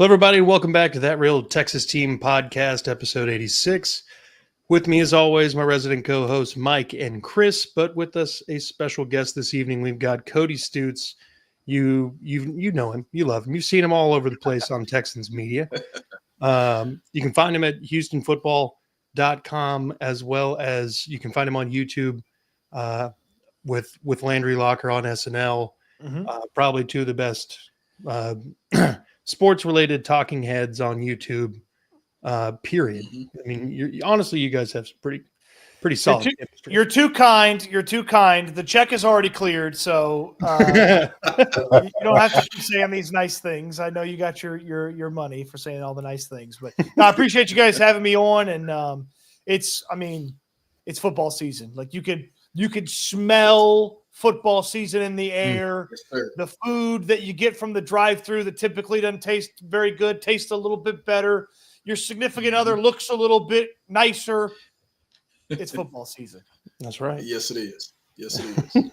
Hello, everybody. Welcome back to That Real Texas Team Podcast, episode 86. With me, as always, my resident co-hosts, Mike and Chris, but with us, a special guest this evening. We've got Cody Stoots. You know him. You love him. You've seen him all over the place on Texans media. You can find him at HoustonFootball.com, as well as you can find him on YouTube with Landry Locker on SNL. Probably two of the best sports-related talking heads on YouTube, period. I mean, honestly, you guys have some pretty solid chemistry. You're too kind. You're too kind. The check is already cleared, so you don't have to keep saying these nice things. I know you got your money for saying all the nice things, but no, I appreciate you guys having me on. And it's football season. Like you could smell football season in the air. Yes, the food that you get from the drive-through that typically doesn't taste very good tastes a little bit better. Your significant other looks a little bit nicer. It's football season. That's right. Yes, it is. Yes, it is.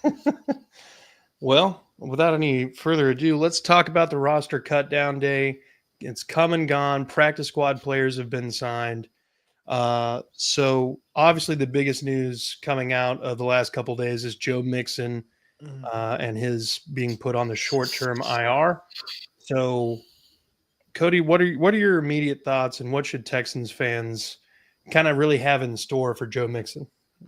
Well, without any further ado, let's talk about the roster cut down day. It's come and gone. Practice squad players have been signed. So obviously the biggest news coming out of the last couple of days is Joe Mixon and his being put on the short-term IR. So, Cody, what are your immediate thoughts, and what should Texans fans kind of really have in store for Joe Mixon? I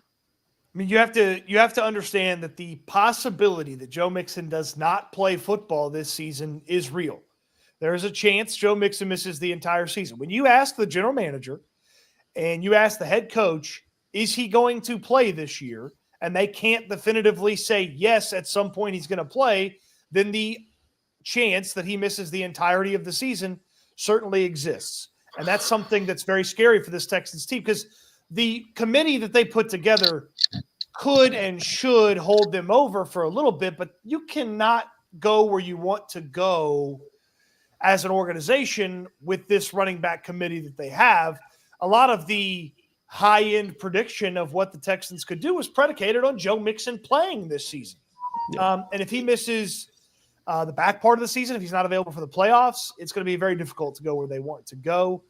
mean, you have to understand that the possibility that Joe Mixon does not play football this season is real. There is a chance Joe Mixon misses the entire season. When you ask the general manager and you ask the head coach, is he going to play this year? And they can't definitively say, yes, at some point he's going to play, then the chance that he misses the entirety of the season certainly exists. And that's something that's very scary for this Texans team, because the committee that they put together could and should hold them over for a little bit, but you cannot go where you want to go as an organization with this running back committee that they have. A lot of the high-end prediction of what the Texans could do was predicated on Joe Mixon playing this season. Yeah. And if he misses the back part of the season, if he's not available for the playoffs, it's going to be very difficult to go where they want to go.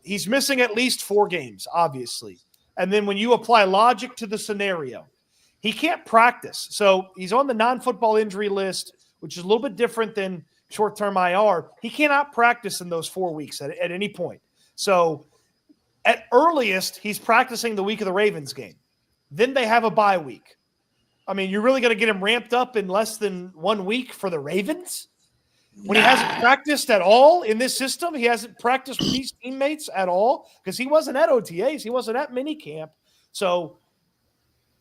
He's missing at least 4 games, obviously. And then when you apply logic to the scenario, he can't practice. So he's on the non-football injury list, which is a little bit different than short-term IR. He cannot practice in those 4 weeks at any point. So at earliest, he's practicing the week of the Ravens game. Then they have a bye week. I mean, you're really going to get him ramped up in less than 1 week for the Ravens? When he hasn't practiced at all in this system, he hasn't practiced with these teammates at all, because he wasn't at OTAs. He wasn't at minicamp. So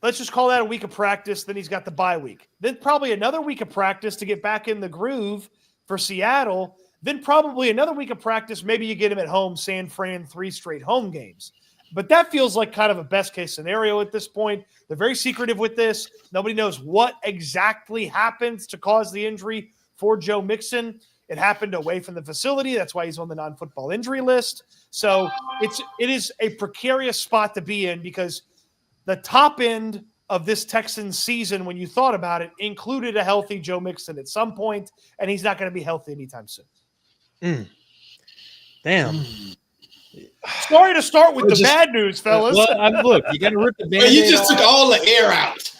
let's just call that a week of practice. Then he's got the bye week. Then probably another week of practice to get back in the groove for Seattle. Then probably another week of practice. Maybe you get him at home, San Fran, 3 straight home games. But that feels like kind of a best-case scenario at this point. They're very secretive with this. Nobody knows what exactly happens to cause the injury for Joe Mixon. It happened away from the facility. That's why he's on the non-football injury list. So it is a precarious spot to be in, because the top end of this Texans season, when you thought about it, included a healthy Joe Mixon at some point, and he's not going to be healthy anytime soon. Damn. Sorry to start with the bad news, fellas. Well, look, you got to rip the Band-Aid You just off. took all the air out.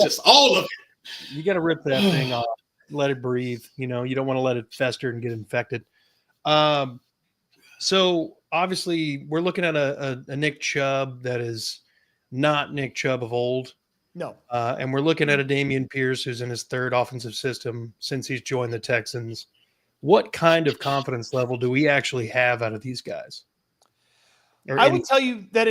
Just all of it. You got to rip that thing off. Let it breathe. You know, you don't want to let it fester and get infected. So obviously we're looking at a Nick Chubb that is not Nick Chubb of old. No. And we're looking at a Dameon Pierce who's in his 3rd offensive system since he's joined the Texans. What kind of confidence level do we actually have out of these guys? I would tell you that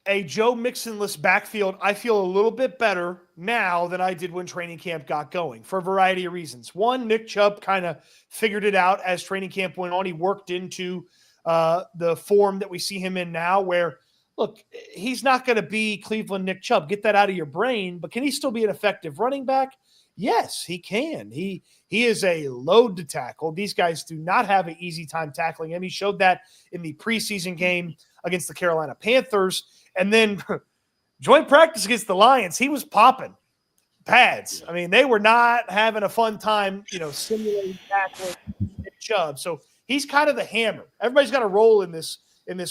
a Joe Mixon-less backfield, I feel a little bit better now than I did when training camp got going, for a variety of reasons. One, Nick Chubb kind of figured it out as training camp went on. He worked into the form that we see him in now, where, look, he's not going to be Cleveland Nick Chubb. Get that out of your brain. But can he still be an effective running back? Yes, he can. He is a load to tackle. These guys do not have an easy time tackling him. He showed that in the preseason game against the Carolina Panthers. And then joint practice against the Lions, he was popping pads. I mean, they were not having a fun time, simulating tackling. Chubb. So he's kind of the hammer. Everybody's got a role in this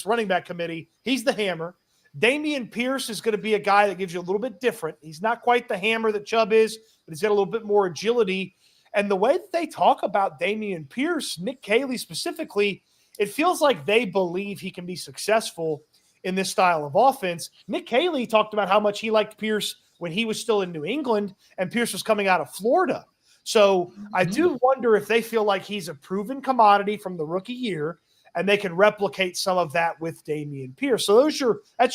running back committee. He's the hammer. Dameon Pierce is going to be a guy that gives you a little bit different. He's not quite the hammer that Chubb is, but he's got a little bit more agility. And the way that they talk about Dameon Pierce, Nick Caley specifically, it feels like they believe he can be successful in this style of offense. Nick Caley talked about how much he liked Pierce when he was still in New England and Pierce was coming out of Florida. So I do wonder if they feel like he's a proven commodity from the rookie year and they can replicate some of that with Dameon Pierce. So that's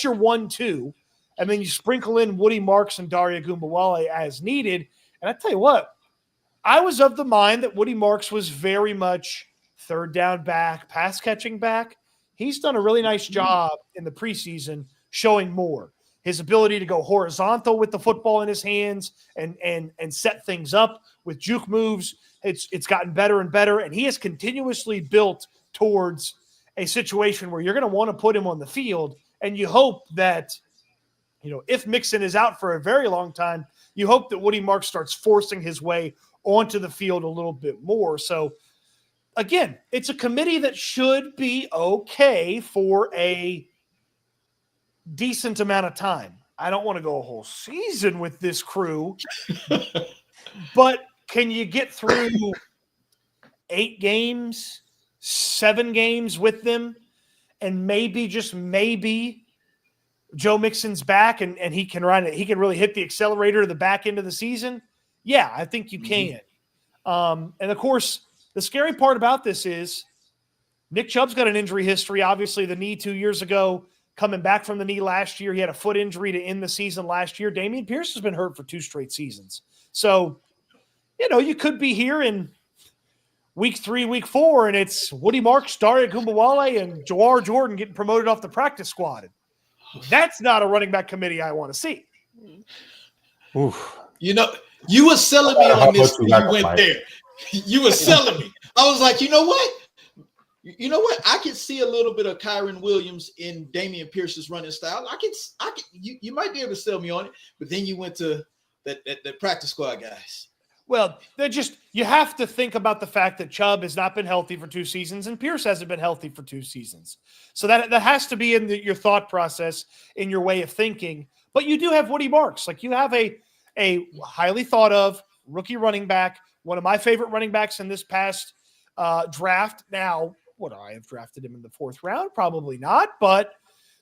your 1-2. And then you sprinkle in Woody Marks and Daria Gumbawale as needed. And I tell you what, I was of the mind that Woody Marks was very much third down back, pass catching back. He's done a really nice job in the preseason showing more. His ability to go horizontal with the football in his hands and set things up with juke moves, it's gotten better and better, and he has continuously built towards a situation where you're going to want to put him on the field, and you hope that, if Mixon is out for a very long time, you hope that Woody Marks starts forcing his way onto the field a little bit more. So, again, it's a committee that should be okay for a decent amount of time. I don't want to go a whole season with this crew, but can you get through 8 games, 7 games with them, and maybe, just maybe, Joe Mixon's back and he can run it. He can really hit the accelerator to the back end of the season? Yeah, I think you can. And, of course, the scary part about this is Nick Chubb's got an injury history. Obviously, the knee 2 years ago, coming back from the knee last year. He had a foot injury to end the season last year. Dameon Pierce has been hurt for 2 straight seasons. So, you could be here in week 3, week 4, and it's Woody Marks, Daria Gumbawale, and Jawar Jordan getting promoted off the practice squad. That's not a running back committee I want to see. Oof. You were selling me on this when you went there. You were selling me. I was like, you know what? I could see a little bit of Kyron Williams in Dameon Pierce's running style. You might be able to sell me on it, but then you went to that practice squad guys. Well, you have to think about the fact that Chubb has not been healthy for 2 seasons and Pierce hasn't been healthy for 2 seasons. So that has to be in your thought process, in your way of thinking. But you do have Woody Marks. Like, you have a highly thought of rookie running back, one of my favorite running backs in this past draft. Now, would I have drafted him in the 4th round? Probably not, but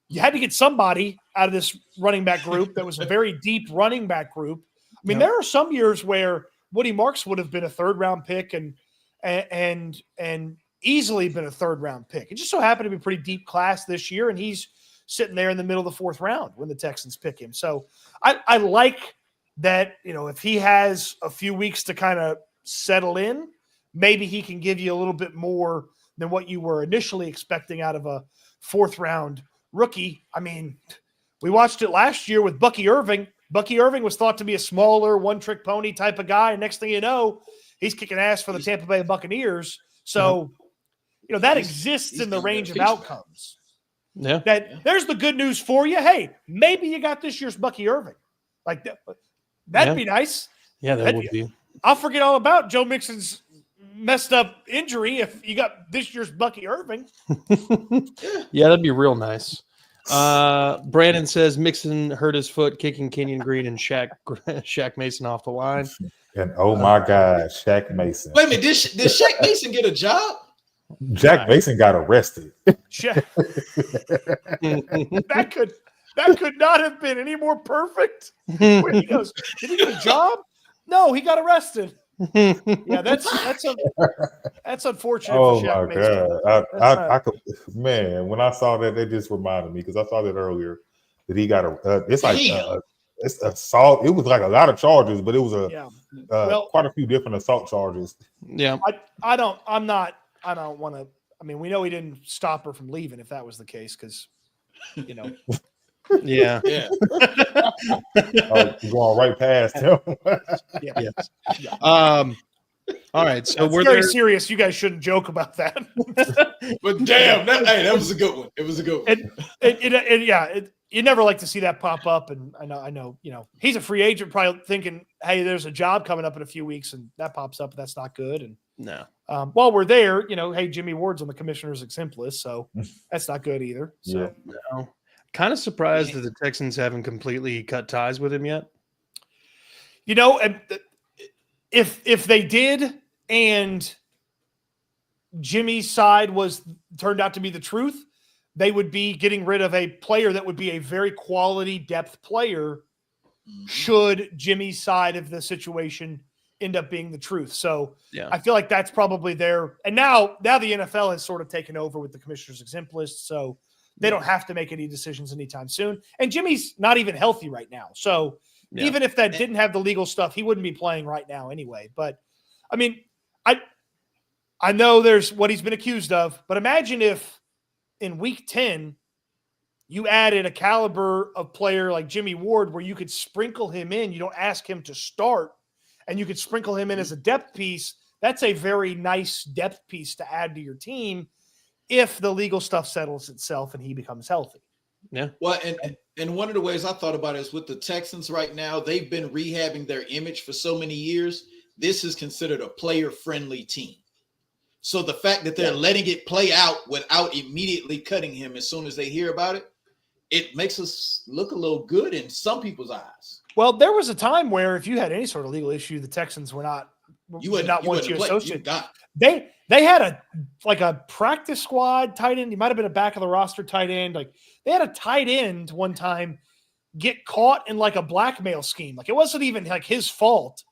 you had to get somebody out of this running back group that was a very deep running back group. I mean, there are some years where Woody Marks would have been a 3rd-round pick and easily been a 3rd-round pick. It just so happened to be a pretty deep class this year, and he's sitting there in the middle of the 4th round when the Texans pick him. So I like that, if he has a few weeks to kind of settle in, maybe he can give you a little bit more than what you were initially expecting out of a 4th-round rookie. I mean, we watched it last year with Bucky Irving. Bucky Irving was thought to be a smaller, one-trick pony type of guy. And next thing you know, he's kicking ass for the Tampa Bay Buccaneers. So, that exists in the range of outcomes. Yeah. There's the good news for you. Hey, maybe you got this year's Bucky Irving. Like, that'd be nice. Yeah, that would be. I'll forget all about Joe Mixon's messed up injury if you got this year's Bucky Irving. Yeah, that'd be real nice. Brandon says Mixon hurt his foot kicking Kenyon Green and Shaq Mason off the line. And oh my God, Shaq Mason. Wait a minute, did Shaq Mason get a job? Jack Mason got arrested. That could not have been any more perfect. When he goes, did he get a job? No, he got arrested. Yeah, that's unfortunate. Oh for my Shaq Mason. God! I could, man. When I saw that, just reminded me because I saw that earlier that he got it's assault. It was like a lot of charges, but it was quite a few different assault charges. Yeah, I don't want to. I mean, we know he didn't stop her from leaving if that was the case, because Yeah. Going right past him. Yeah. All right. So we're very serious. You guys shouldn't joke about that. But damn, that was a good one. It was a good one. You never like to see that pop up. And I know, he's a free agent, probably thinking, hey, there's a job coming up in a few weeks, and that pops up. That's not good. And no. While we're there, hey, Jimmy Ward's on the commissioner's exempt list, so that's not good either. So, no. Kind of surprised that the Texans haven't completely cut ties with him yet. If they did, and Jimmy's side turned out to be the truth, they would be getting rid of a player that would be a very quality depth player should Jimmy's side of the situation end up being the truth. So I feel like that's probably there. And now the NFL has sort of taken over with the commissioner's exempt list. So they don't have to make any decisions anytime soon. And Jimmy's not even healthy right now. So even if that didn't have the legal stuff, he wouldn't be playing right now anyway. But I mean, I know there's what he's been accused of, but imagine if in week 10, you added a caliber of player like Jimmy Ward where you could sprinkle him in. You don't ask him to start, and you could sprinkle him in as a depth piece. That's a very nice depth piece to add to your team if the legal stuff settles itself and he becomes healthy. Yeah. Well, and one of the ways I thought about it is with the Texans right now, they've been rehabbing their image for so many years. This is considered a player-friendly team. So the fact that they're letting it play out without immediately cutting him as soon as they hear about it, it makes us look a little good in some people's eyes. Well, there was a time where if you had any sort of legal issue, the Texans were not want you associate. They had a practice squad tight end. He might have been a back of the roster tight end. Like they had a tight end one time get caught in like a blackmail scheme. Like it wasn't even like his fault,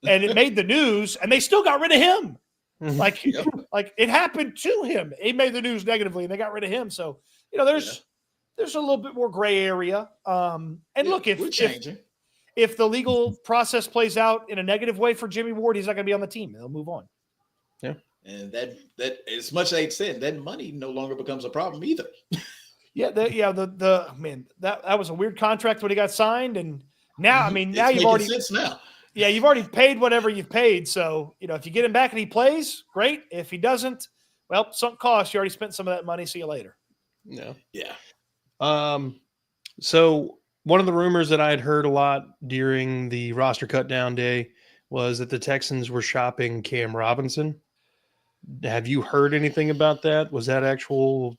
and it made the news, and they still got rid of him. Like it happened to him. It made the news negatively, and they got rid of him. So there's a little bit more gray area. Look, if the legal process plays out in a negative way for Jimmy Ward, he's not going to be on the team. They'll move on. Yeah, and that as much as they said, that money no longer becomes a problem either. That was a weird contract when he got signed, and now now you've already sense now. Yeah, you've already paid whatever you've paid. So, if you get him back and he plays, great. If he doesn't, well, sunk cost. You already spent some of that money. See you later. Yeah. Yeah. So one of the rumors that I had heard a lot during the roster cut down day was that the Texans were shopping Cam Robinson. Have you heard anything about that? Was that actual?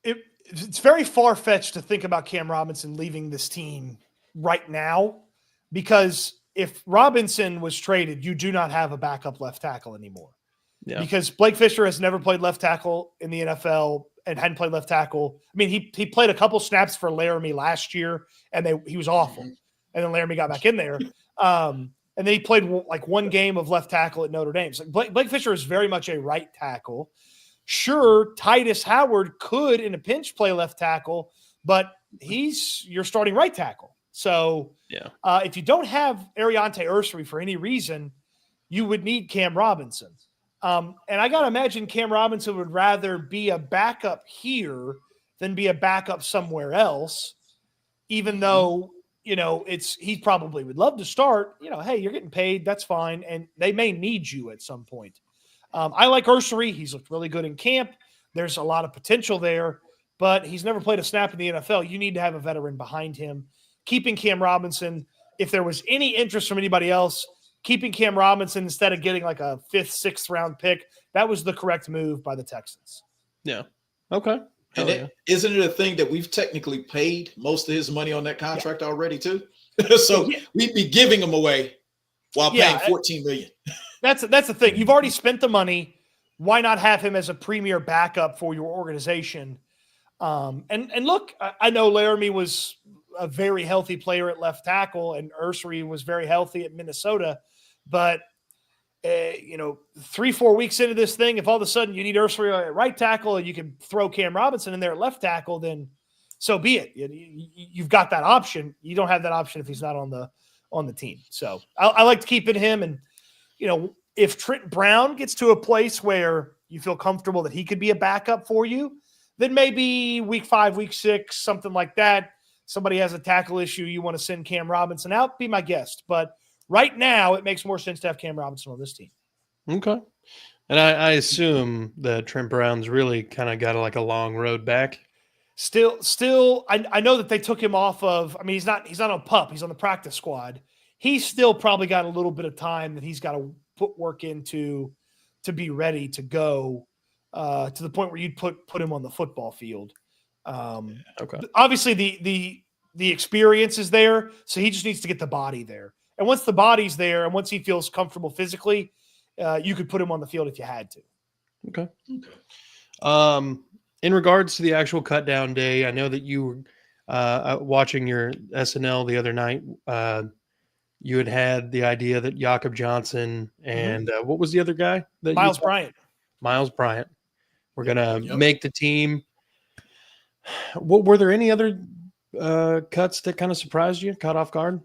It's very far-fetched to think about Cam Robinson leaving this team right now, because if Robinson was traded, you do not have a backup left tackle anymore. Yeah. Because Blake Fisher has never played left tackle in the NFL and hadn't played left tackle. I mean, he played a couple snaps for Laramie last year, and he was awful. And then Laramie got back in there. And then he played like one game of left tackle at Notre Dame. So Blake Fisher is very much a right tackle. Sure, Titus Howard could, in a pinch, play left tackle, but he's your starting right tackle. So if you don't have Ariante Ursary for any reason, you would need Cam Robinson. And I got to imagine Cam Robinson would rather be a backup here than be a backup somewhere else, even though, he probably would love to start. Hey, you're getting paid. That's fine. And they may need you at some point. I like Ursary. He's looked really good in camp. There's a lot of potential there, but he's never played a snap in the NFL. You need to have a veteran behind him. Keeping Cam Robinson, if there was any interest from anybody else, keeping Cam Robinson instead of getting like a 5th, 6th round pick, that was the correct move by the Texans. Yeah. Okay. And isn't it a thing that we've technically paid most of his money on that contract already too? So we'd be giving him away while paying $14 million. That's the thing. You've already spent the money. Why not have him as a premier backup for your organization? And look, I know Laramie was a very healthy player at left tackle, and Ursary was very healthy at Minnesota. But 3-4 weeks into this thing, if all of a sudden you need Ursary at right tackle and you can throw Cam Robinson in there at left tackle, then so be it. You've got that option. You don't have that option if he's not on the team. So I like to keep in him. And if Trent Brown gets to a place where you feel comfortable that he could be a backup for you, then maybe week 5, week 6, something like that. Somebody has a tackle issue, you want to send Cam Robinson out, be my guest. But right now, it makes more sense to have Cam Robinson on this team. Okay. And I assume that Trent Brown's really kind of got a long road back. Still, I know that they took him off of. I mean, he's not on PUP. He's on the practice squad. He's still probably got a little bit of time that he's got to put work into to be ready to go to the point where you'd put him on the football field. Okay. Obviously, the experience is there, so he just needs to get the body there. And once the body's there, and once he feels comfortable physically, you could put him on the field if you had to. Okay. In regards to the actual cut down day, I know that you were watching your SNL the other night. You had the idea that Jakob Johnson and what was the other guy? That Miles Bryant. Miles Bryant. We're gonna make the team. What were there any other cuts that kind of surprised you, caught off guard?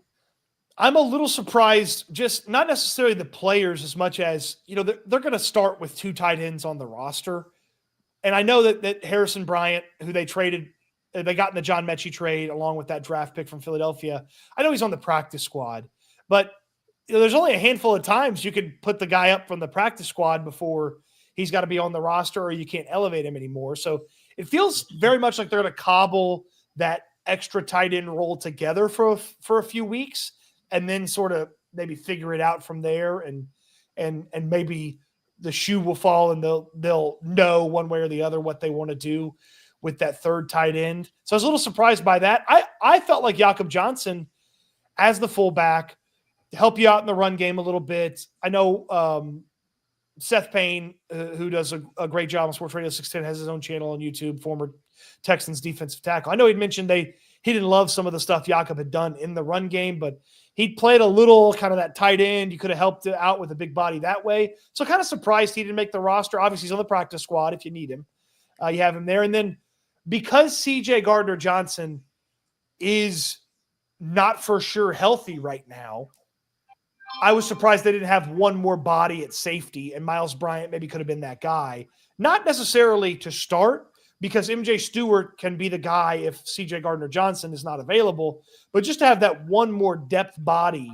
I'm a little surprised, just not necessarily the players as much as, they're going to start with 2 tight ends on the roster. And I know that Harrison Bryant, who they traded, they got in the John Mechie trade along with that draft pick from Philadelphia. I know he's on the practice squad, but there's only a handful of times you could put the guy up from the practice squad before he's got to be on the roster or you can't elevate him anymore. So it feels very much like they're going to cobble that extra tight end role together for a few weeks and then sort of maybe figure it out from there. And maybe the shoe will fall and they'll know one way or the other what they want to do with that third tight end. So I was a little surprised by that. I felt like Jakob Johnson as the fullback to help you out in the run game a little bit. I know Seth Payne, who does a great job on Sports Radio 610, has his own channel on YouTube, former Texans defensive tackle. I know he'd mentioned he didn't love some of the stuff Jakob had done in the run game, but he'd played a little kind of that tight end. You could have helped out with a big body that way. So kind of surprised he didn't make the roster. Obviously, he's on the practice squad if you need him. You have him there. And then because C.J. Gardner-Johnson is not for sure healthy right now, I was surprised they didn't have one more body at safety, and Miles Bryant maybe could have been that guy. Not necessarily to start, because MJ Stewart can be the guy if CJ Gardner-Johnson is not available, but just to have that one more depth body.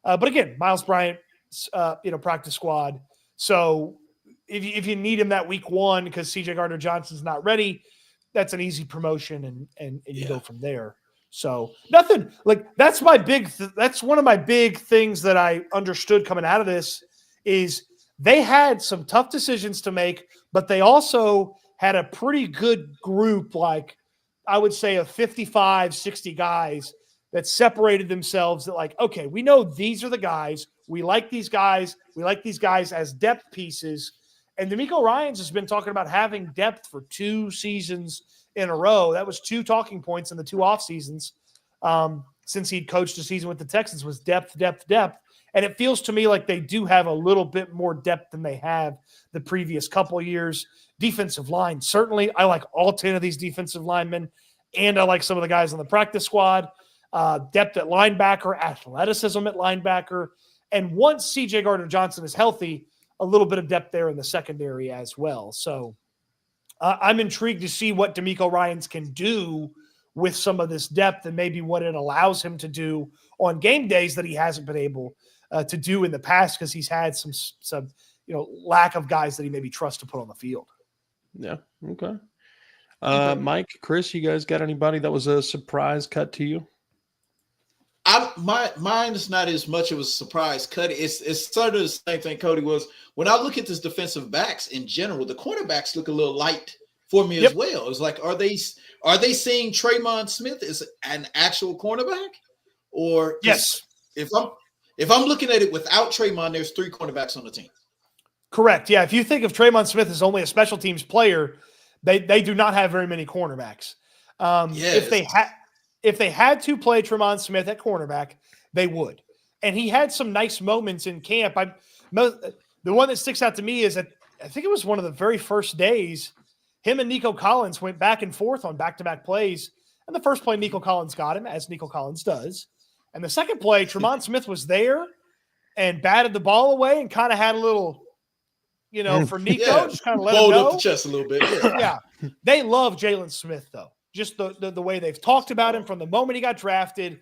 But again, Miles Bryant, practice squad. So if you need him that week 1 because CJ Gardner-Johnson's not ready, that's an easy promotion and you go from there. So nothing like that's that's one of my big things that I understood coming out of this is they had some tough decisions to make, but they also had a pretty good group, like I would say of 55, 60 guys that separated themselves that like, okay, we know these are the guys. We like these guys. We like these guys as depth pieces. And D'Amico Ryans has been talking about having depth for 2 seasons in a row. That was 2 talking points in the 2 off seasons since he'd coached a season with the Texans was depth, depth, depth. And it feels to me like they do have a little bit more depth than they have the previous couple of years. Defensive line, certainly. I like all 10 of these defensive linemen, and I like some of the guys on the practice squad. Depth at linebacker, athleticism at linebacker. And once C.J. Gardner-Johnson is healthy, a little bit of depth there in the secondary as well. So I'm intrigued to see what D'Amico Ryans can do with some of this depth and maybe what it allows him to do on game days that he hasn't been able to do in the past because he's had some lack of guys that he maybe trusts to put on the field. Yeah. Okay. Mike, Chris, you guys got anybody that was a surprise cut to you? Mine is not as much of a surprise cut. It's sort of the same thing Cody was. When I look at this defensive backs in general, the cornerbacks look a little light for me as well. It's like, are they seeing Tremon Smith as an actual cornerback? Or yes, if I'm looking at it without Tremon, there's 3 cornerbacks on the team. Correct. Yeah. If you think of Tremon Smith as only a special teams player, they do not have very many cornerbacks. Yes. If they had to play Tremon Smith at cornerback, they would. And he had some nice moments in camp. The one that sticks out to me is that I think it was one of the very first days, him and Nico Collins went back and forth on back-to-back plays. And the first play, Nico Collins got him, as Nico Collins does. And the second play, Tremon Smith was there and batted the ball away and kind of had a little, for Nico, just kind of let him know. Up the chest a little bit. Yeah. They love Jalen Smith, though. Just the way they've talked about him from the moment he got drafted.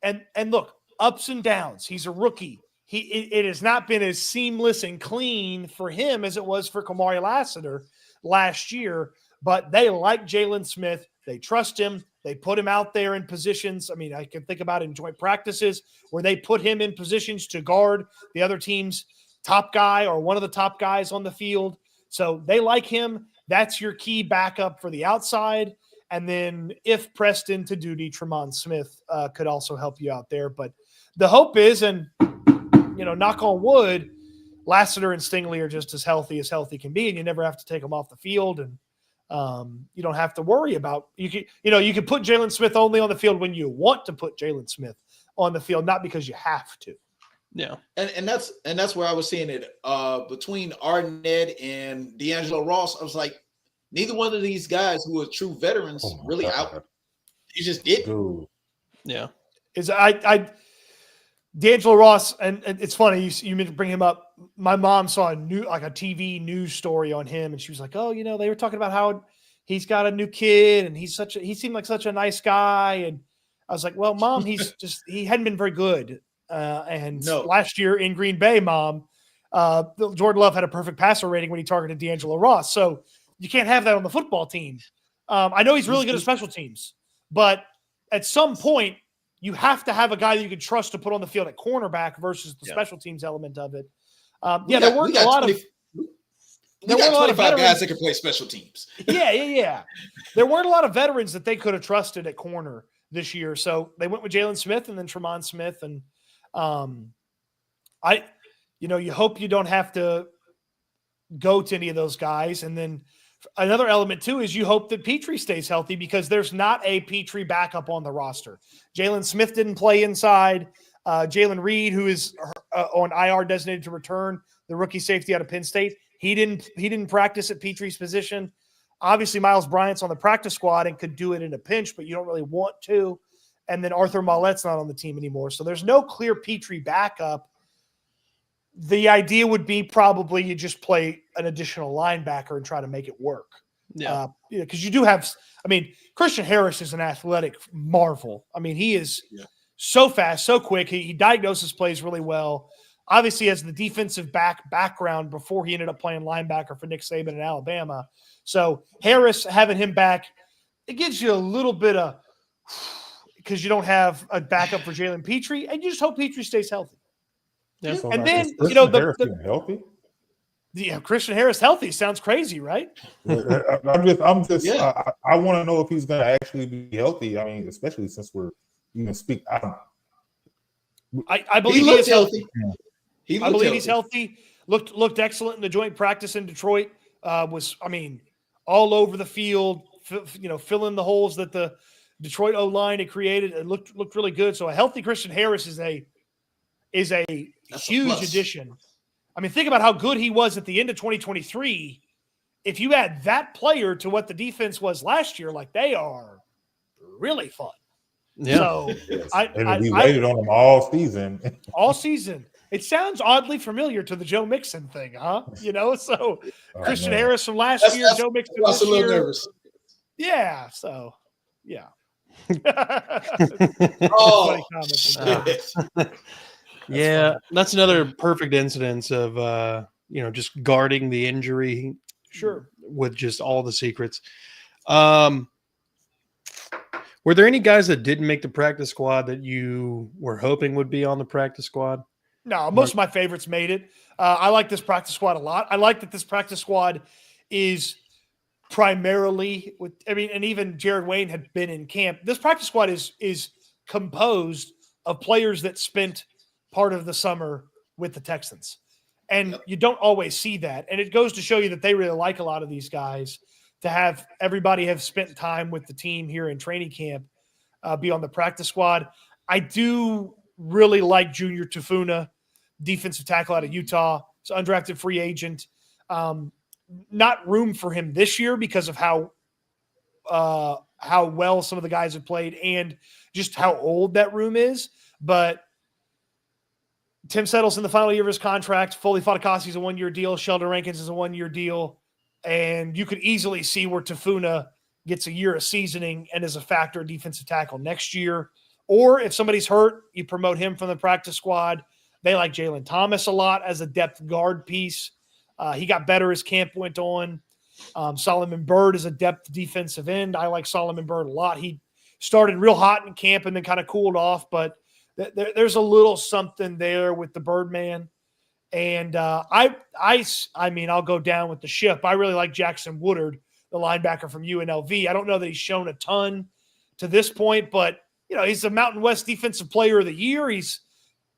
And look, ups and downs. He's a rookie. It has not been as seamless and clean for him as it was for Kamari Lassiter last year. But they like Jalen Smith. They trust him. They put him out there in positions. I mean, I can think about in joint practices where they put him in positions to guard the other team's top guy or one of the top guys on the field. So they like him. That's your key backup for the outside. And then if pressed into duty, Tremont Smith could also help you out there. But the hope is, and, knock on wood, Lassiter and Stingley are just as healthy can be, and you never have to take them off the field. And you don't have to worry about you can put Jalen Smith only on the field when you want to put Jalen Smith on the field, not because you have to. Yeah, and that's where I was seeing it between Arnett and D'Angelo Ross. I was like, neither one of these guys who are true veterans really out. He just didn't. Yeah, is D'Angelo Ross, and it's funny you meant to bring him up. My mom saw a TV news story on him, and she was like, "Oh, they were talking about how he's got a new kid, and he seemed like such a nice guy." And I was like, "Well, Mom, he hadn't been very good." Last year in Green Bay, Mom, Jordan Love had a perfect passer rating when he targeted D'Angelo Ross. So you can't have that on the football team. I know he's really good at special teams, but at some point, you have to have a guy that you can trust to put on the field at cornerback versus the special teams element of it. There weren't a lot of 25 guys that can play special teams. Yeah. There weren't a lot of veterans that they could have trusted at corner this year. So they went with Jalen Smith and then Tremont Smith. And you hope you don't have to go to any of those guys. And then another element too is you hope that Petrie stays healthy, because there's not a Petrie backup on the roster. Jalen Smith didn't play inside. Jalen Reed, who is on IR designated to return, the rookie safety out of Penn State, he didn't practice at Petrie's position. Obviously, Miles Bryant's on the practice squad and could do it in a pinch, but you don't really want to. And then Arthur Maulet's not on the team anymore, so there's no clear Petrie backup. The idea would be probably you just play an additional linebacker and try to make it work. Yeah. Because you do have – Christian Harris is an athletic marvel. He is so fast, so quick. He diagnoses plays really well. Obviously, has the defensive background before he ended up playing linebacker for Nick Saban in Alabama. So Harris, having him back, it gives you a little bit of – because you don't have a backup for Jalen Petrie, and you just hope Petrie stays healthy. Yeah. So and then healthy. Yeah, Christian Harris healthy sounds crazy, right? I'm just. Yeah. I want to know if he's going to actually be healthy. Especially since we're speak. I believe he is healthy. Yeah. I believe he's healthy. Looked excellent in the joint practice in Detroit. Was all over the field. Filling the holes that the Detroit O-line had created. It looked really good. So a healthy Christian Harris is a huge addition. Think about how good he was at the end of 2023. If you add that player to what the defense was last year, they are really fun. Yeah. So we waited on him all season. All season. It sounds oddly familiar to the Joe Mixon thing, huh? So Christian Harris from last year, Joe Mixon this year. A little nervous. Yeah. So, yeah. Oh, yeah, that's another perfect incidence of just guarding the injury. Sure. With just all the secrets. Were there any guys that didn't make the practice squad that you were hoping would be on the practice squad? No, most of my favorites made it. I like this practice squad a lot. I like that this practice squad is primarily and even Jared Wayne had been in camp. This practice squad is composed of players that spent part of the summer with the Texans. And you don't always see that. And it goes to show you that they really like a lot of these guys, to have everybody have spent time with the team here in training camp, be on the practice squad. I do really like Junior Tafuna, defensive tackle out of Utah. It's an undrafted free agent. Not room for him this year because of how well some of the guys have played and just how old that room is. But Tim Settle's in the final year of his contract. Foley Fatukasi is a one-year deal. Sheldon Rankins is a one-year deal. And you could easily see where Tafuna gets a year of seasoning and is a factor defensive tackle next year. Or if somebody's hurt, you promote him from the practice squad. They like Jalen Thomas a lot as a depth guard piece. He got better as camp went on. Solomon Byrd is a depth defensive end. I like Solomon Byrd a lot. He started real hot in camp and then kind of cooled off, but there's a little something there with the Birdman. And I mean, I'll go down with the ship. I really like Jackson Woodard, the linebacker from UNLV. I don't know that he's shown a ton to this point, but he's a Mountain West Defensive Player of the Year. He's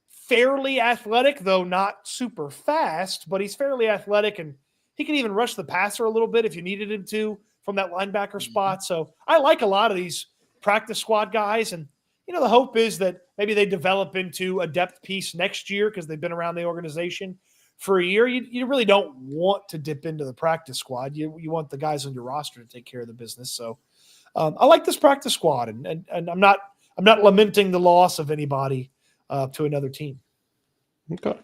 fairly athletic, though not super fast, but he's fairly athletic, and he can even rush the passer a little bit if you needed him to from that linebacker spot. So I like a lot of these practice squad guys, and the hope is that maybe they develop into a depth piece next year because they've been around the organization for a year. You really don't want to dip into the practice squad. You want the guys on your roster to take care of the business. So I like this practice squad, and I'm not lamenting the loss of anybody to another team. Okay.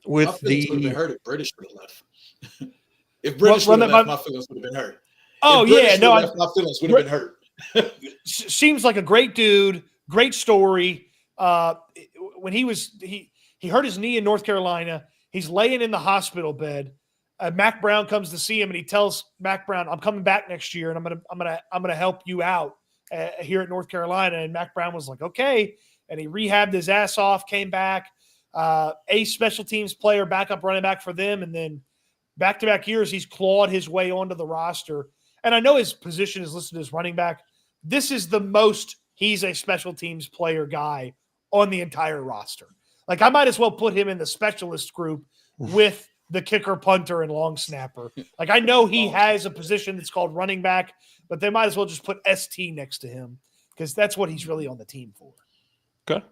With my feelings would have been hurt if British would have left. If British would have left, my feelings would have been hurt. Oh, yeah. No, my feelings would have been hurt. Seems like a great dude, great story. When he hurt his knee in North Carolina, he's laying in the hospital bed. Mac Brown comes to see him, and he tells Mac Brown, "I'm coming back next year, and I'm gonna help you out here at North Carolina." And Mac Brown was like, "Okay," and he rehabbed his ass off, came back, a special teams player, backup running back for them, and then back-to-back years he's clawed his way onto the roster. And I know his position is listed as running back. This is the most he's a special teams player guy on the entire roster. Like, I might as well put him in the specialist group with the kicker, punter, and long snapper. Like, I know he has a position that's called running back, but they might as well just put ST next to him because that's what he's really on the team for. Okay.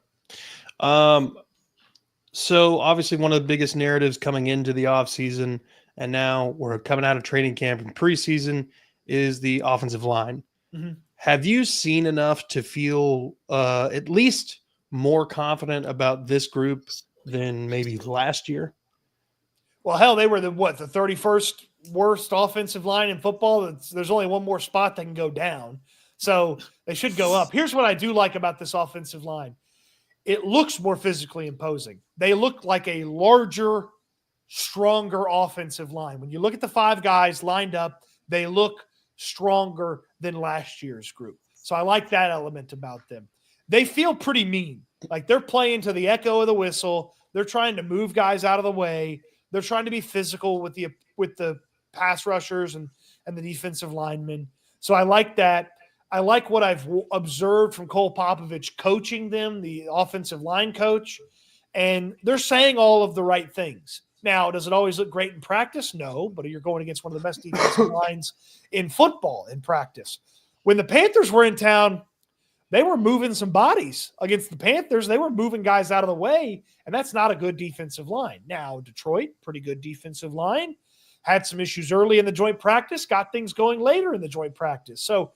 So obviously one of the biggest narratives coming into the offseason, and now we're coming out of training camp and preseason, is the offensive line. Mm-hmm. Have you seen enough to feel at least more confident about this group than maybe last year? Well, hell, they were the 31st worst offensive line in football. There's only one more spot that can go down. So they should go up. Here's what I do like about this offensive line. It looks more physically imposing. They look like a larger, stronger offensive line. When you look at the five guys lined up, they look stronger than last year's group. So I like that element about them. They feel pretty mean. Like they're playing to the echo of the whistle. They're trying to move guys out of the way. They're trying to be physical with the pass rushers and the defensive linemen. So I like that. I like what I've observed from Cole Popovich coaching them, the offensive line coach, and they're saying all of the right things. Now, does it always look great in practice? No, but you're going against one of the best defensive lines in football in practice. When the Panthers were in town, they were moving some bodies against the Panthers. They were moving guys out of the way, and that's not a good defensive line. Now, Detroit, pretty good defensive line, had some issues early in the joint practice, got things going later in the joint practice. So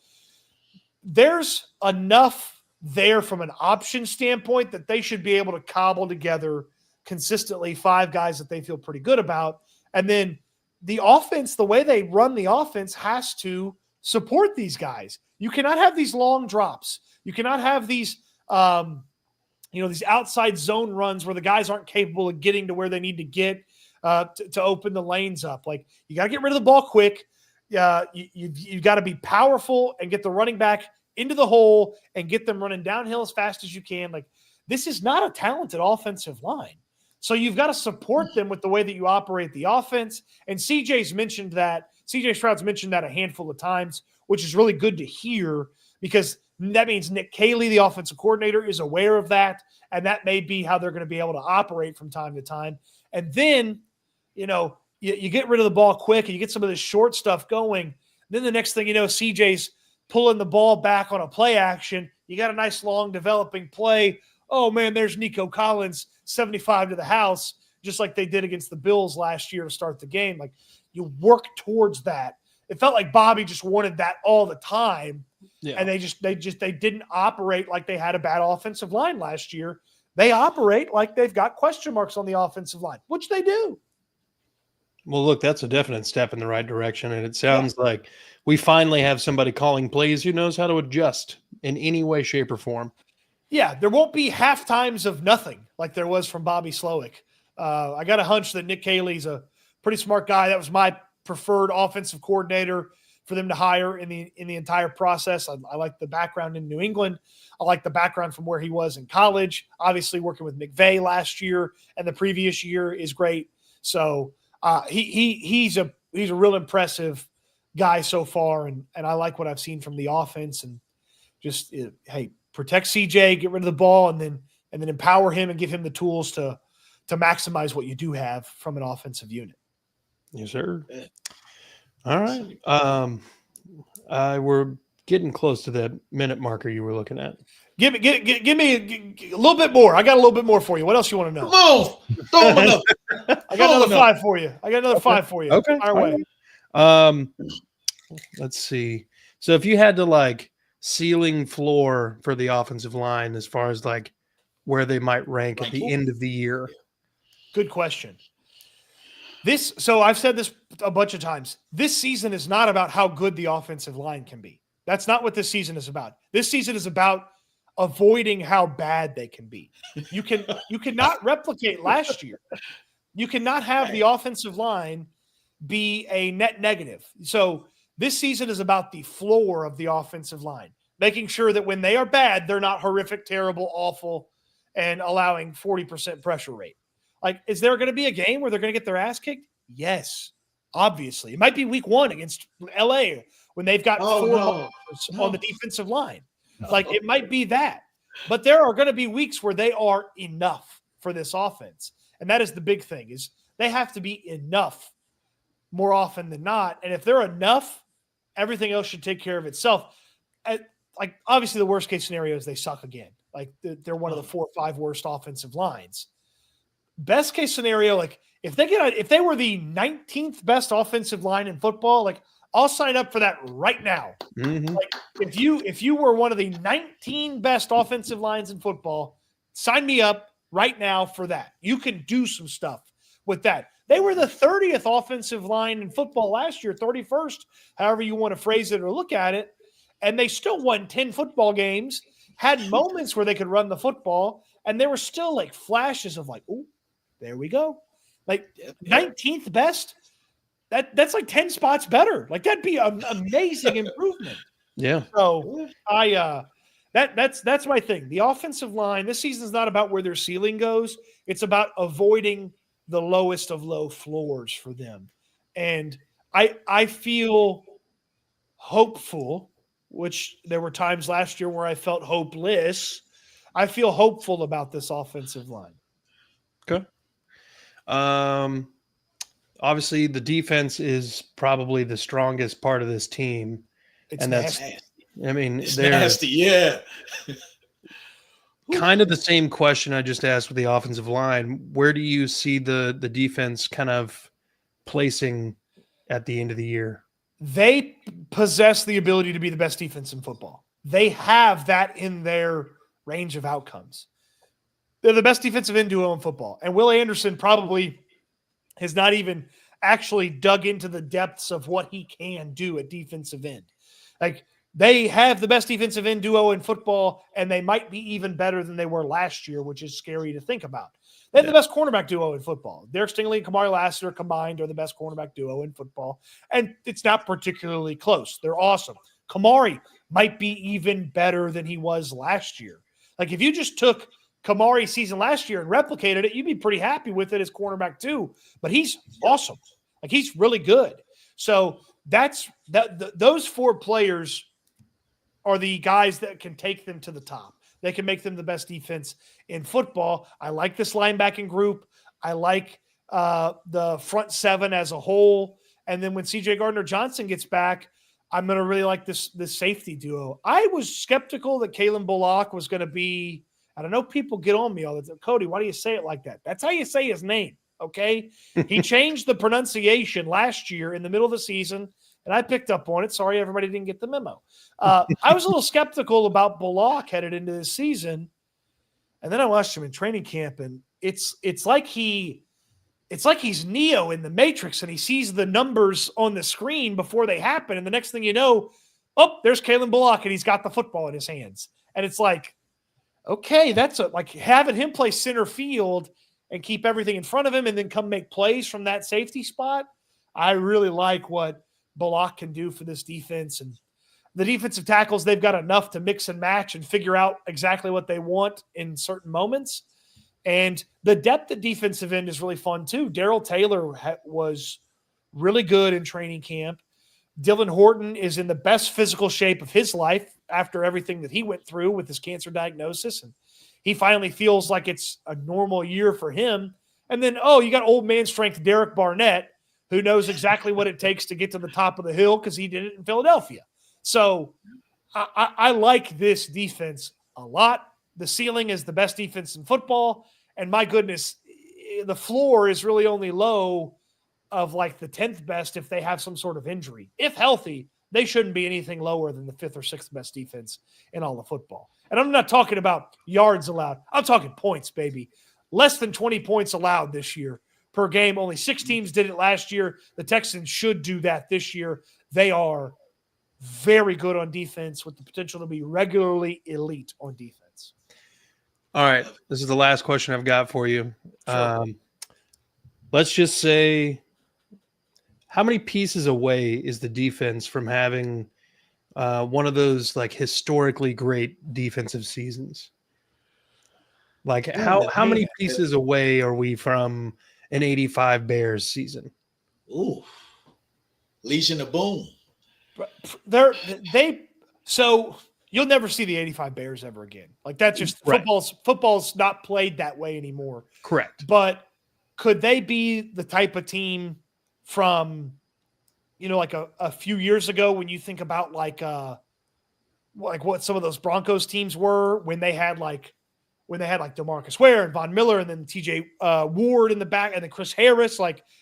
there's enough there from an option standpoint that they should be able to cobble together consistently five guys that they feel pretty good about. And then the offense, the way they run the offense has to support these guys. You cannot have these long drops. You cannot have these, these outside zone runs where the guys aren't capable of getting to where they need to get to open the lanes up. Like, you got to get rid of the ball quick. You got to be powerful and get the running back into the hole and get them running downhill as fast as you can. Like, this is not a talented offensive line. So you've got to support them with the way that you operate the offense. And CJ Stroud's mentioned that a handful of times, which is really good to hear because that means Nick Caley, the offensive coordinator, is aware of that. And that may be how they're going to be able to operate from time to time. And then, you get rid of the ball quick and you get some of this short stuff going. Then the next thing you know, CJ's pulling the ball back on a play action. You got a nice long developing play. Oh, man, there's Nico Collins, 75 to the house, just like they did against the Bills last year to start the game. Like, you work towards that. It felt like Bobby just wanted that all the time. Yeah. And they didn't operate like they had a bad offensive line last year. They operate like they've got question marks on the offensive line, which they do. Well, look, that's a definite step in the right direction. And it sounds like we finally have somebody calling plays who knows how to adjust in any way, shape, or form. Yeah, there won't be half times of nothing like there was from Bobby Slowick. I got a hunch that Nick Caley's a pretty smart guy. That was my preferred offensive coordinator for them to hire in the entire process. I like the background in New England. I like the background from where he was in college. Obviously, working with McVay last year and the previous year is great. So he's a real impressive guy so far, and I like what I've seen from the offense. And just hey, protect CJ, get rid of the ball, and then empower him and give him the tools to maximize what you do have from an offensive unit. Yes, sir. All right. We're getting close to that minute marker you were looking at. Give me a little bit more. I got a little bit more for you. What else you want to know? Come on. Throw him enough. I got another 5 for you. Okay. Fire away. Let's see. So if you had to like ceiling floor for the offensive line as far as like where they might rank at the end of the year. Good question. So I've said this a bunch of times. This season is not about how good the offensive line can be. That's not what this season is about. This season is about avoiding how bad they can be. You cannot replicate last year. You cannot have the offensive line be a net negative. So this season is about the floor of the offensive line, making sure that when they are bad, they're not horrific, terrible, awful, and allowing 40% pressure rate. Like, is there going to be a game where they're going to get their ass kicked? Yes, obviously. It might be week 1 against LA when they've got 4 on the defensive line. Like, it might be that. But there are going to be weeks where they are enough for this offense. And that is the big thing, is they have to be enough more often than not. And if they're enough, everything else should take care of itself. Like, obviously, the worst-case scenario is they suck again. Like, they're one of the 4 or 5 worst offensive lines. Best case scenario, like if they were the 19th best offensive line in football, like I'll sign up for that right now. Mm-hmm. Like if you were one of the 19 best offensive lines in football, sign me up right now for that. You can do some stuff with that. They were the 30th offensive line in football last year, 31st, however you want to phrase it or look at it, and they still won 10 football games, had moments where they could run the football, and there were still like flashes of like, ooh, there we go. Like 19th best, that's like 10 spots better. Like that'd be an amazing improvement. Yeah. So that's my thing. The offensive line, this season's not about where their ceiling goes. It's about avoiding the lowest of low floors for them. And I feel hopeful, which there were times last year where I felt hopeless. I feel hopeful about this offensive line. Okay. Obviously the defense is probably the strongest part of this team. It's and nasty. That's, I mean, it's nasty. Yeah. Kind of the same question I just asked with the offensive line. Where do you see the defense kind of placing at the end of the year? They possess the ability to be the best defense in football. They have that in their range of outcomes. They're the best defensive end duo in football. And Will Anderson probably has not even actually dug into the depths of what he can do at defensive end. Like, they have the best defensive end duo in football, and they might be even better than they were last year, which is scary to think about. They have the best cornerback duo in football. Derek Stingley and Kamari Lassiter combined are the best cornerback duo in football, and it's not particularly close. They're awesome. Kamari might be even better than he was last year. Like, if you just took Kamari's season last year and replicated it, you'd be pretty happy with it as cornerback too. But he's awesome. Like, he's really good. So those 4 players are the guys that can take them to the top. They can make them the best defense in football. I like this linebacking group. I like the front 7 as a whole. And then when CJ Gardner-Johnson gets back, I'm going to really like this safety duo. I was skeptical that Kalen Bullock was going to be, I don't know, people get on me all the time. Cody, why do you say it like that? That's how you say his name, okay? He changed the pronunciation last year in the middle of the season, and I picked up on it. Sorry, everybody didn't get the memo. I was a little skeptical about Bullock headed into this season, and then I watched him in training camp, and it's like he's Neo in the Matrix, and he sees the numbers on the screen before they happen, and the next thing you know, oh, there's Kalen Bullock, and he's got the football in his hands. And it's like, okay, that's like having him play center field and keep everything in front of him and then come make plays from that safety spot. I really like what Bullock can do for this defense. And the defensive tackles, they've got enough to mix and match and figure out exactly what they want in certain moments. And the depth at defensive end is really fun too. Darrell Taylor was really good in training camp. Dylan Horton is in the best physical shape of his life after everything that he went through with his cancer diagnosis. And he finally feels like it's a normal year for him. And then, you got old man strength Derek Barnett, who knows exactly what it takes to get to the top of the hill because he did it in Philadelphia. So I like this defense a lot. The ceiling is the best defense in football. And my goodness, the floor is really only low of like the 10th best if they have some sort of injury. If healthy, they shouldn't be anything lower than the 5th or 6th best defense in all of football. And I'm not talking about yards allowed. I'm talking points, baby. Less than 20 points allowed this year per game. Only 6 teams did it last year. The Texans should do that this year. They are very good on defense with the potential to be regularly elite on defense. All right. This is the last question I've got for you. Sure. Let's just say, how many pieces away is the defense from having one of those like historically great defensive seasons? Like how many pieces away are we from an 85 Bears season? Ooh, Legion of Boom. So you'll never see the 85 Bears ever again. Like that's just football's not played that way anymore. Correct. But could they be the type of team from, like a few years ago when you think about like what some of those Broncos teams were when they had DeMarcus Ware and Von Miller and then TJ Ward in the back and then Chris Harris,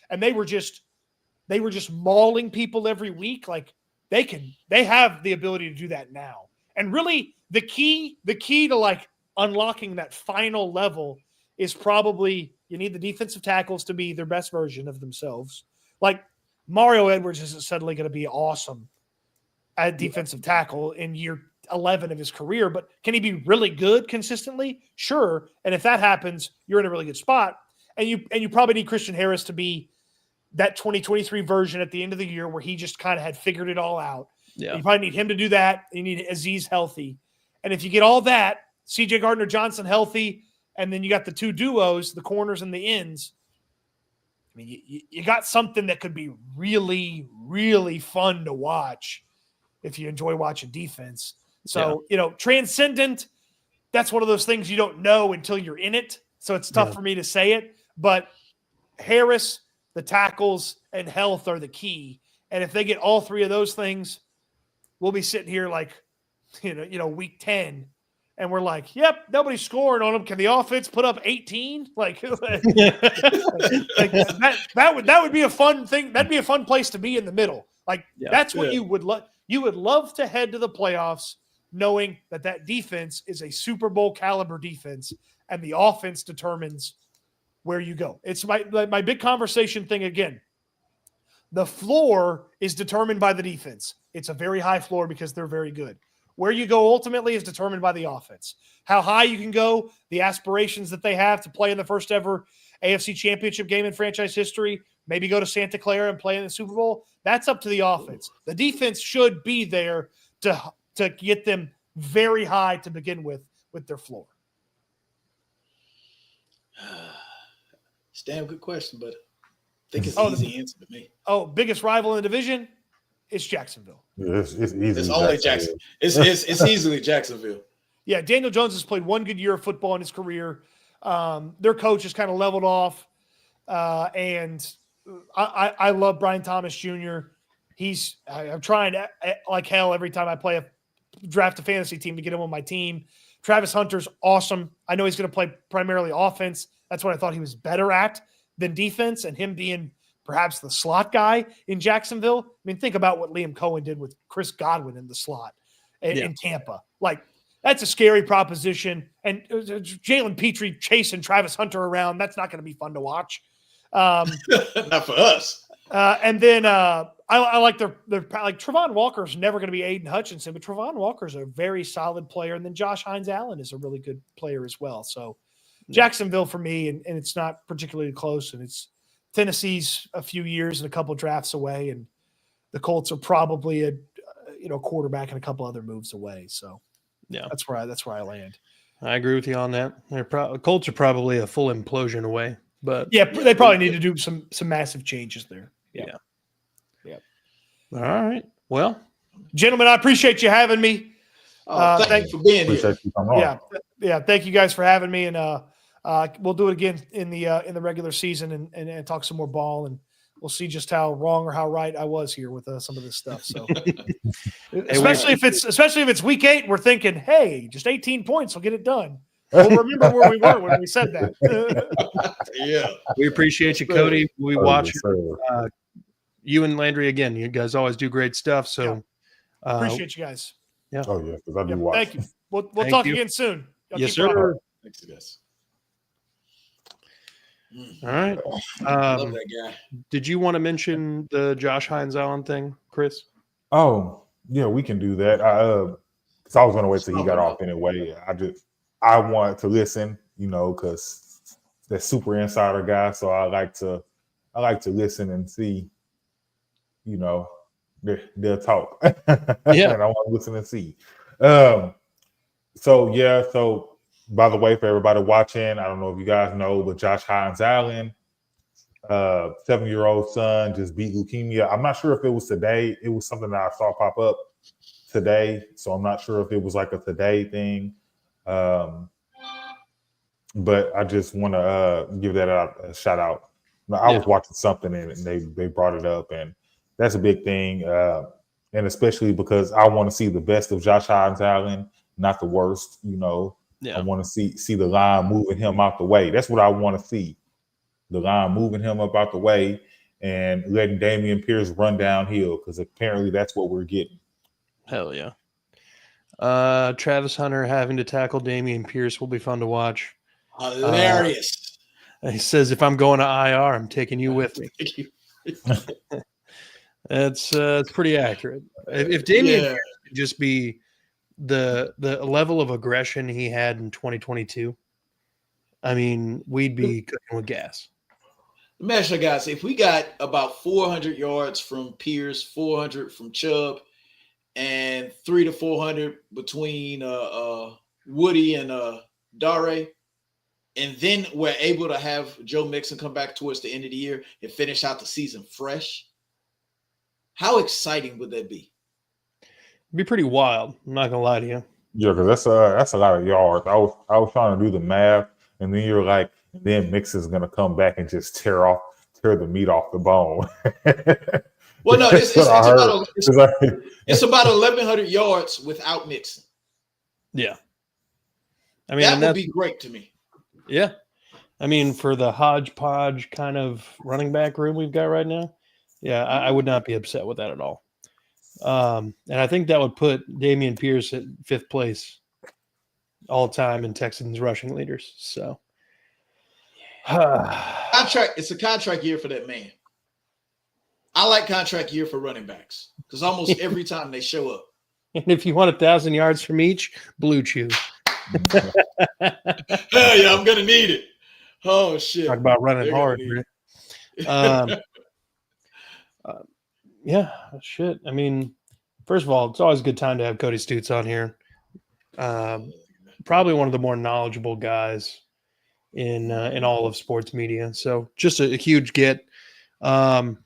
and they were just mauling people every week. Like they have the ability to do that now. And really the key to like unlocking that final level is probably you need the defensive tackles to be their best version of themselves. Like Mario Edwards isn't suddenly going to be awesome at defensive tackle in year 11 of his career, but can he be really good consistently? Sure. And if that happens, you're in a really good spot. And you probably need Christian Harris to be that 2023 version at the end of the year where he just kind of had figured it all out. Yeah. You probably need him to do that. You need Aziz healthy. And if you get all that, CJ Gardner-Johnson healthy, and then you got the two duos, the corners and the ends, I mean, you got something that could be really, really fun to watch if you enjoy watching defense. So, transcendent, that's one of those things you don't know until you're in it. So it's tough for me to say it. But Harris, the tackles, and health are the key. And if they get all three of those things, we'll be sitting here like, week 10. And we're like, yep, nobody's scoring on them. Can the offense put up 18? Like, that would be a fun thing. That'd be a fun place to be in the middle. Like, that's what you would love. You would love to head to the playoffs knowing that defense is a Super Bowl caliber defense and the offense determines where you go. It's my big conversation thing again. The floor is determined by the defense. It's a very high floor because they're very good. Where you go ultimately is determined by the offense. How high you can go, the aspirations that they have to play in the first ever AFC Championship game in franchise history, maybe go to Santa Clara and play in the Super Bowl, that's up to the offense. The defense should be there to get them very high to begin with their floor. It's a damn good question, but I think it's an easy answer to me. Biggest rival in the division? It's Jacksonville. Yeah, it's easy. It's only Jacksonville. It's easily Jacksonville. Yeah, Daniel Jones has played one good year of football in his career. Their coach has kind of leveled off. And I love Brian Thomas Jr. I'm trying like hell every time I draft a fantasy team to get him on my team. Travis Hunter's awesome. I know he's going to play primarily offense. That's what I thought he was better at than defense, and him being perhaps the slot guy in Jacksonville. I mean, think about what Liam Cohen did with Chris Godwin in the slot in Tampa. Like, that's a scary proposition. And Jalen Petrie chasing Travis Hunter around, that's not going to be fun to watch. Not for us. And then I like their like Travon Walker's never going to be Aiden Hutchinson, but Travon Walker's a very solid player. And then Josh Hines-Allen is a really good player as well. So Jacksonville for me, and it's not particularly close, and it's Tennessee's a few years and a couple drafts away. And the Colts are probably a quarterback and a couple other moves away. So yeah, that's where I land. I agree with you on that. Colts are probably a full implosion away, but yeah, they probably need to do some massive changes there. Yeah. All right. Well, gentlemen, I appreciate you having me. Thank you for being here. Yeah. Thank you guys for having me, and we'll do it again in the regular season and talk some more ball, and we'll see just how wrong or how right I was here with some of this stuff. So, especially if it's week 8, we're thinking, hey, just 18 points will get it done. We'll remember where we were when we said that. Yeah, we appreciate you, Cody. We watch you and Landry again. You guys always do great stuff. So appreciate you guys. Yeah. Oh yeah, because I do watch. Thank you. We'll talk again soon. Yes, sir. Thanks, guys. All right. Love that guy. Did you want to mention the Josh Hines Allen thing, Chris? Oh yeah, we can do that. Because I was going to wait till he got off anyway. I want to listen, because that's super insider guy. So I like to listen and see, they'll talk. Yeah. And I want to listen and see. So by the way, for everybody watching, I don't know if you guys know, but Josh Hines Allen, 7-year-old son, just beat leukemia. I'm not sure if it was today. It was something that I saw pop up today. So I'm not sure if it was like a today thing. But I just want to give that a shout out. I was watching something and they brought it up, and that's a big thing. And especially because I want to see the best of Josh Hines Allen, not the worst, I want to see the line moving him out the way. That's what I want to see. The line moving him up out the way and letting Dameon Pierce run downhill, because apparently that's what we're getting. Hell yeah. Travis Hunter having to tackle Dameon Pierce will be fun to watch. Hilarious. He says, if I'm going to IR, I'm taking you with me. It's pretty accurate. If Dameon Pierce could just be the level of aggression he had in 2022, I mean, we'd be cooking with gas. Let me ask you guys, if we got about 400 yards from Pierce, 400 from Chubb, and 300 to 400 between Woody and Dare, and then we're able to have Joe Mixon come back towards the end of the year and finish out the season fresh, how exciting would that be? It'd be pretty wild. I'm not gonna lie to you. Yeah, because that's a lot of yards. I was trying to do the math, and then you're like, then Mixon's gonna come back and just tear the meat off the bone. Well, no, it's about 1,100 yards without Mixon. Yeah, I mean that would be great to me. Yeah, I mean, for the hodgepodge kind of running back room we've got right now, yeah, I would not be upset with that at all. And I think that would put Dameon Pierce at 5th place all time in Texans rushing leaders. So, it's a contract year for that man. I like contract year for running backs because almost every time they show up. And if you want 1,000 yards from each, Blue Chew. Hell yeah, I'm gonna need it. Oh shit! Talk about running hard. Right? Yeah, shit. I mean, first of all, it's always a good time to have Cody Stoots on here. Probably one of the more knowledgeable guys in all of sports media. So just a huge get. Do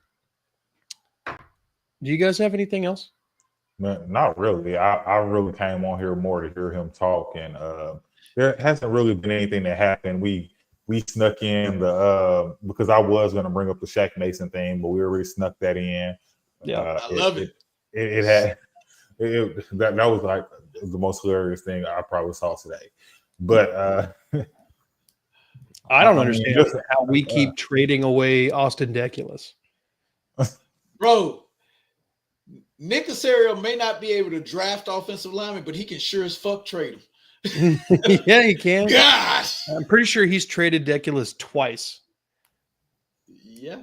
you guys have anything else? Not really. I really came on here more to hear him talk, and there hasn't really been anything that happened. We snuck in the because I was going to bring up the Shaq Mason thing, but we already snuck that in. Yeah, I love it. That was like the most hilarious thing I probably saw today. But I don't understand how we keep trading away Austin Deculus. Bro, Nick Casario may not be able to draft offensive linemen, but he can sure as fuck trade them. Yeah, he can. Gosh. I'm pretty sure he's traded Deculus twice. Yeah.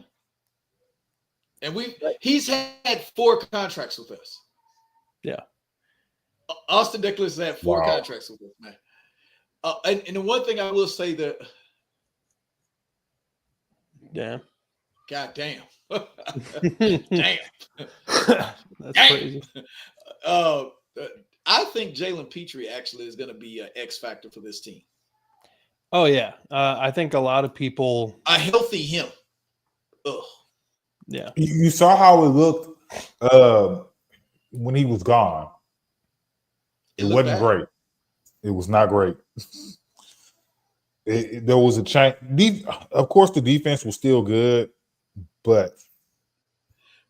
And he's had 4 contracts with us. Yeah. Austin Deculus has had 4 contracts with us, man. And the one thing I will say that God damn. Damn. That's crazy. I think Jalen Petrie actually is going to be an X factor for this team. Oh yeah, I think a lot of people a healthy him. Ugh. Yeah, you saw how it looked when he was gone. It wasn't bad. great. It was not great. There was a change. Of course, the defense was still good, but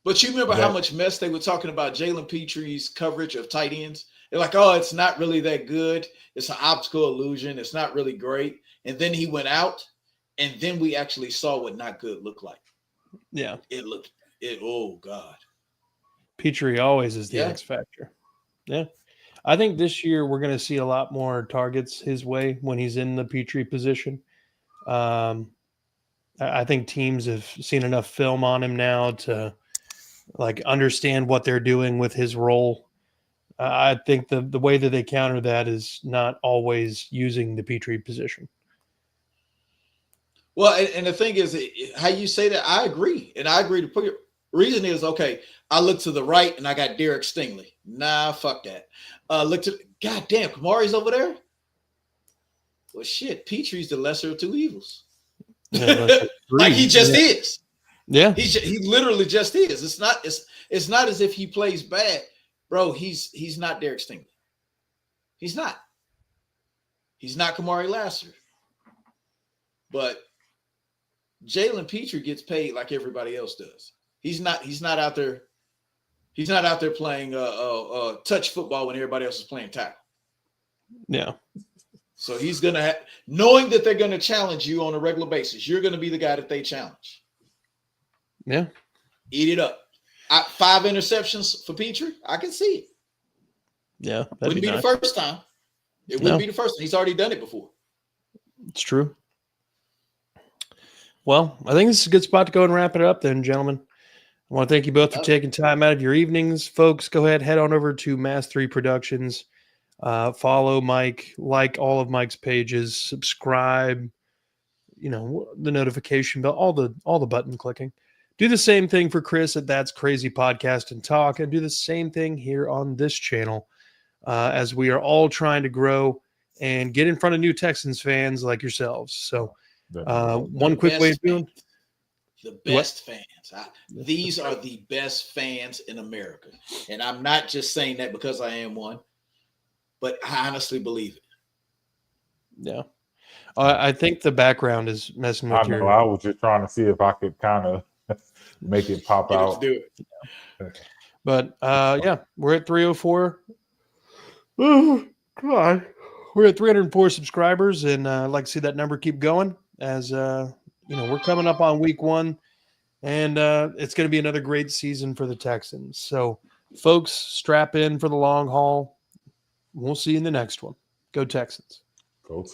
you remember how much mess they were talking about Jalen Petrie's coverage of tight ends? They're like, oh, it's not really that good. It's an optical illusion. It's not really great. And then he went out, and then we actually saw what not good looked like. Yeah. Oh, God. Petrie always is the X factor. Yeah. I think this year we're going to see a lot more targets his way when he's in the Petrie position. I think teams have seen enough film on him now to understand what they're doing with his role. I think the way that they counter that is not always using the Petrie position. Well, and the thing is, how you say that, I agree. And I agree to put your reason is, okay, I look to the right and I got Derek Stingley. Nah, fuck that. Look to, God damn, Kamari's over there? Well, shit, Petrie's the lesser of two evils. Yeah, like he just is. Yeah. He literally just is. It's not as if he plays bad. Bro, he's not Derek Stingley. He's not. He's not Kamari Lassiter. But Jalen Petrie gets paid like everybody else does. He's not out there. He's not out there playing touch football when everybody else is playing tackle. Yeah. So he's gonna have, knowing that they're gonna challenge you on a regular basis. You're gonna be the guy that they challenge. Yeah. Eat it up. 5 interceptions for Petrie. I can see it. Yeah. Wouldn't be the first time. It wouldn't be the first time. He's already done it before. It's true. Well, I think this is a good spot to go and wrap it up then, gentlemen. I want to thank you both for taking time out of your evenings. Folks, go ahead, head on over to Mass 3 Productions. Follow Mike, like all of Mike's pages, subscribe, the notification bell, all the button clicking. Do the same thing for Chris at That's Crazy Podcast and Talk, and do the same thing here on this channel as we are all trying to grow and get in front of new Texans fans like yourselves. So one quick way of doing the best fans. These are the best fans in America. And I'm not just saying that because I am one, but I honestly believe it. Yeah. I think the background is messing with your... I was just trying to see if I could kind of make it pop out. Do it. But yeah, we're at 304. Oh, come on. We're at 304 subscribers, and I'd like to see that number keep going as we're coming up on week 1, and it's going to be another great season for the Texans. So, folks, strap in for the long haul. We'll see you in the next one. Go Texans. Go Texans.